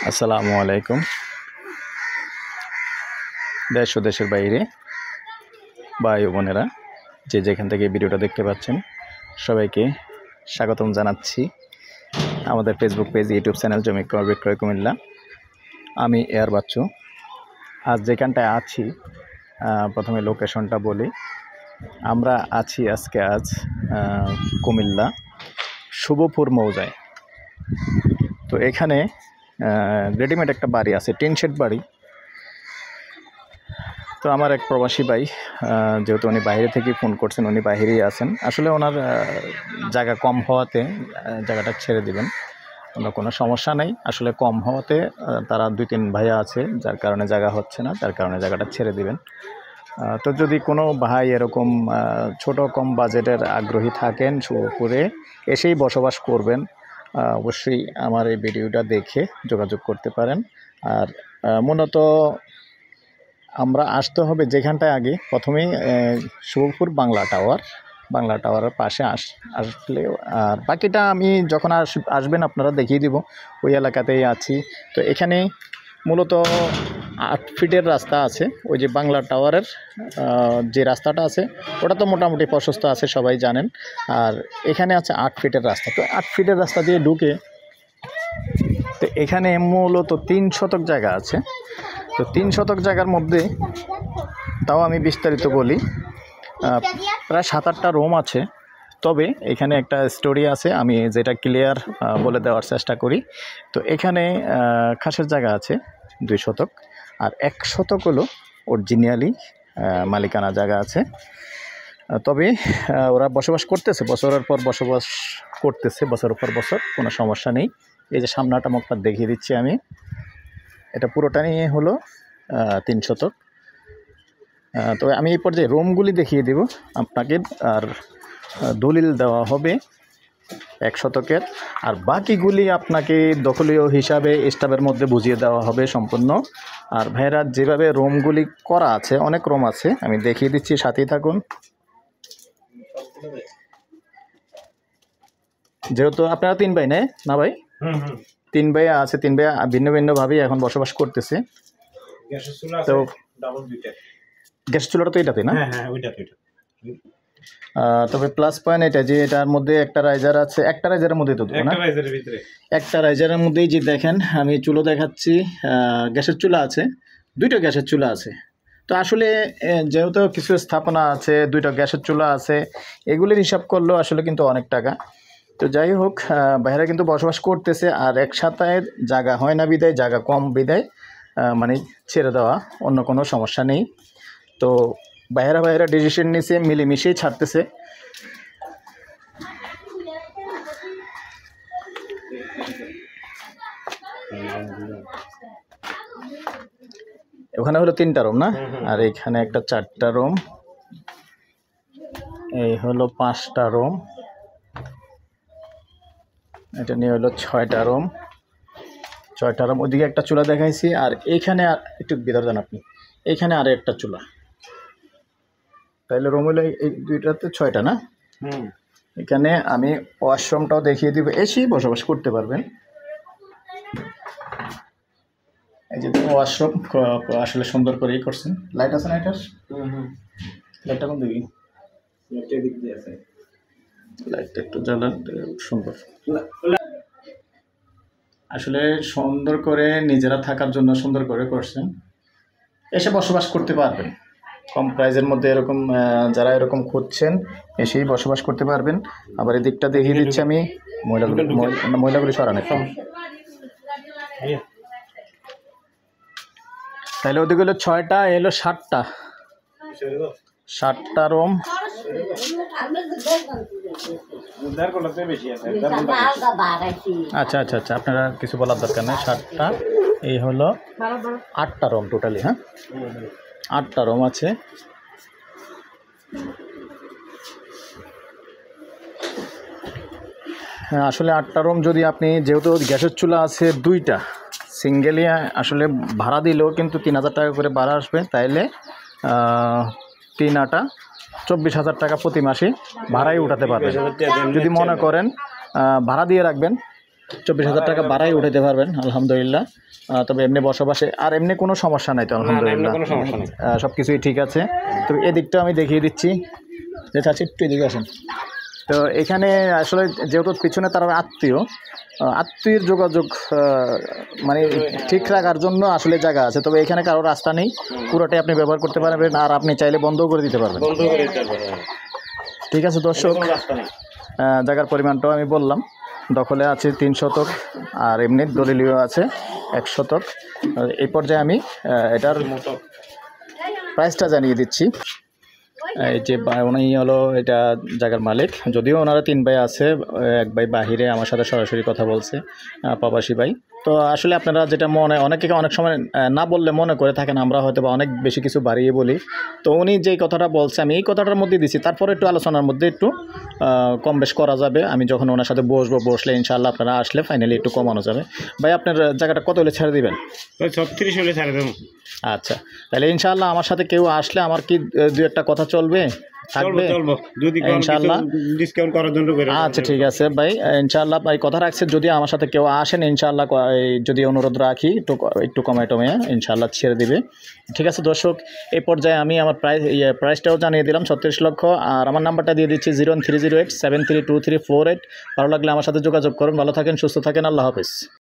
আসসালামু আলাইকুম। দেশ ও দেশের বাইরে ভাই ও বোনেরা যে যেখান থেকে ভিডিওটা দেখতে পাচ্ছেন সবাইকে স্বাগতম জানাচ্ছি আমাদের ফেসবুক পেজ, ইউটিউব চ্যানেল জমি ক্রয় বিক্রয় কুমিল্লা। আমি এয়ার বাচ্চু। আজ যেখানটায় আছি প্রথমে লোকেশনটা বলি। আমরা আছি আজ কুমিল্লা শুভপুর মৌজায়। তো এখানে রেডিমেড একটা বাড়ি আছে, টিন শেড বাড়ি। তো আমার এক প্রবাসী ভাই, যেহেতু উনি বাইরে থেকে ফোন করছেন, উনি বাইরেই আছেন। আসলে ওনার জায়গা কম হওয়াতে জায়গাটা ছেড়ে দিবেন, কোনো সমস্যা নেই। আসলে কম হওয়াতে তারা 2-3 ভাইয়া আছে, যার কারণে জায়গা হচ্ছে না, যার কারণে জায়গাটা ছেড়ে দিবেন। তো যদি কোনো ভাই এরকম ছোট কম বাজেটের আগ্রহী থাকেন, শুভপুরে এসেই বসবাস করবেন, অবশ্যই আমার এই ভিডিওটা দেখে যোগাযোগ করতে পারেন। আর মূলত আমরা আসতে হবে যেখানটায় আগে প্রথমেই শুভপুর বাংলা টাওয়ারের পাশে আসলে, আর বাকিটা আমি যখন আসবেন আপনারা দেখিয়ে দিব। ওই এলাকাতেই আছি। তো এখানে মূলত 8 ফিটের রাস্তা আছে। ওই যে বাংলা টাওয়ারের যে রাস্তাটা আছে ওটা তো মোটামুটি প্রশস্ত আছে, সবাই জানেন। আর এখানে আছে 8 ফিটের রাস্তা। তো 8 ফিটের রাস্তা দিয়ে ঢুকে তো এখানে মূলত 3 শতক জায়গা আছে। তো 3 শতক জায়গার মধ্যে তাও আমি বিস্তারিত বলি, প্রায় 7-8টা রুম আছে। তবে এখানে একটা স্টোরি আছে, আমি যেটা ক্লিয়ার বলে দেওয়ার চেষ্টা করি। তো এখানে খাসের জায়গা আছে 2 শতক, আর 1 শতক হলো অরিজিনালি মালিকানা জায়গা আছে। তবে ওরা বসবাস করতেছে, বছরের পর বসবাস করতেছে, বছরের পর বছর, কোনো সমস্যা নেই। এই যে সামনাটা মুখটা দেখিয়ে দিচ্ছি আমি, এটা পুরোটা নিয়ে হলো 3 শতক। তবে আমি এই পর্যায়ে রুমগুলি দেখিয়ে দেব আপনাকে, আর দলিল দেওয়া হবে 1 শতকের, আর বাকিগুলি আপনাকে দখলীয় হিসাবে স্টাফের মধ্যে বুঝিয়ে দেওয়া হবে সম্পূর্ণ। আর ভাইরা যেভাবে রুমগুলি করা আছে, অনেক রুম আছে, আমি দেখিয়ে দিচ্ছি, সাথেই থাকুন। যেহেতু আপনারা 3 ভাই না ভাই? 3 ভাই আছে, 3 ভাই ভিন্ন ভিন্নভাবেই এখন বসবাস করতেছে। তো গ্যাস চুলাটা তো এটাতে না? তবে প্লাস পয়েন্ট এটা যে এটার মধ্যে একটা রাইজার আছে, একটা রাইজারের মধ্যেই তো না, একটা রাইজারের মধ্যেই যে দেখেন আমি চুলো দেখাচ্ছি, গ্যাসের চুলা আছে, 2টা গ্যাসের চুলা আছে। তো আসলে যেহেতু কিছু স্থাপনা আছে, 2টা গ্যাসের চুলা আছে, এগুলির হিসাব করলেও আসলে কিন্তু অনেক টাকা। তো যাই হোক, বাইরে কিন্তু বসবাস করতেছে, আর একসাথে জায়গা হয় না বিদায়, জায়গা কম বিদায় মানে ছেড়ে দেওয়া, অন্য কোনো সমস্যা নেই। তো বাইরা ডিসিশন নিয়েছে, মিলেমিশেই ছাড়তেছে। ওখানে হলো 3টা রুম না, আর এখানে একটা 4টা রুম, এই হলো 5টা রুম, এটা নিয়ে হলো 6টা রুম। ওদিকে একটা চুলা দেখাইছি, আর এইখানে একটু ভিতর যান আপনি, এইখানে আরো একটা চুলা। তাহলে রুম হলো এই 2টাতে 6টা না? এখানে আমি ওয়াশরুমটাও দেখিয়ে দিব, এসেই বসবাস করতে পারবেন। এই যে ওয়াশরুম আসলে সুন্দর করেই করছেন। লাইট আছে না এটার? লাইটটা কোন দিকে? লাইটটা একটু জ্বালান, সুন্দর। আসলে সুন্দর করে নিজেরা থাকার জন্য সুন্দর করে করছেন, এসে বসবাস করতে পারবেন। কম প্রাইজের মধ্যে এরকম যারা এরকম খুঁজছেন এসেই বসবাস করতে পারবেন। আবার এই দিকটা দেখিয়ে দিচ্ছি আমি, মহিলাগুলি সরানো। তাহলে ওদিকে হলো 6টা, এলো 7টা রুম। আচ্ছা, আপনারা কিছু বলার দরকার নেই। 7টা, এই হলো 8টা রুম টোটালি। হ্যাঁ, 8টা রুম আছে। হ্যাঁ, আসলে 8টা রুম যদি আপনি, যেহেতু গ্যাসের চুলা আছে 2টা, সিঙ্গেলি আসলে ভাড়া দিলেও কিন্তু 3,000 টাকা করে ভাড়া আসবে, তাইলে 3 আটা 24,000 টাকা প্রতি মাসে ভাড়াই উঠাতে পারবেন। যদি মনে করেন ভাড়া দিয়ে রাখবেন 24,000 টাকা ভাড়াই উঠাতে পারবেন আলহামদুলিল্লাহ। তবে এমনি বসবাসে আর এমনি কোনো সমস্যা নাই তো আলহামদুলিল্লাহ, সব কিছুই ঠিক আছে। তো এদিকটা আমি দেখিয়ে দিচ্ছি, যে চাচ্ছি একটু এদিকে আসেন। তো এখানে আসলে যেহেতু পিছনে তারা আত্মীয়ের যোগাযোগ মানে ঠিক রাখার জন্য আসলে জায়গা আছে, তবে এখানে কারো রাস্তা নেই, পুরোটাই আপনি ব্যবহার করতে পারবেন, আর আপনি চাইলে বন্ধও করে দিতে পারবেন। ঠিক আছে দর্শক, জায়গার পরিমাণটাও আমি বললাম, দখলে আছে 3 শতক আর এমনি দলিলীয় আছে 1 শতক। এই পর্যায়ে আমি এটার প্রাইসটা জানিয়ে দিচ্ছি। এই যে উনি হলো এটা জায়গার মালিক, যদিও ওনারা 3 ভাই আছে, 1 ভাই বাহিরে আমার সাথে সরাসরি কথা বলছে, প্রবাসী ভাই। তো আসলে আপনারা যেটা অনেকে অনেক সময় না বললে মনে করে থাকেন আমরা হয়তো বা অনেক বেশি কিছু বাড়িয়ে বলি, তো উনি যেই কথাটা বলছে আমি এই কথাটার মধ্যে দিছি, তারপরে একটু আলোচনার মধ্যে একটু কম বেশ করা যাবে। আমি যখন ওনার সাথে বসলে ইনশাআল্লাহ আপনারা আসলে ফাইনালি একটু কমানো যাবে। ভাই আপনার জায়গাটা কত হলে ছেড়ে দেবেন? 36 হলে ছেড়ে দেবো। আচ্ছা, তাহলে ইনশাআল্লাহ আমার সাথে কেউ আসলে আমার কি 2-1টা কথা চলবে থাকবে যদি ইনশাআল্লাহ ডিসকাউন্ট করার জন্য। আচ্ছা ঠিক আছে ভাই, ইনশাআল্লাহ ভাই কথা রাখছে, যদি আমার সাথে কেউ আসেন ইনশাআল্লাহ যদি অনুরোধ রাখি একটু কমায় টমে ইনশাআল্লাহ ছেড়ে দিবে। ঠিক আছে দর্শক, এই পর্যায়ে আমি আমার প্রাইসটাও জানিয়ে দিলাম 36 লক্ষ, আর আমার নাম্বারটা দিয়ে দিচ্ছি 01308 732348। ভালো লাগলে আমার সাথে যোগাযোগ করুন। ভালো থাকেন, সুস্থ থাকেন, আল্লাহ হাফেজ।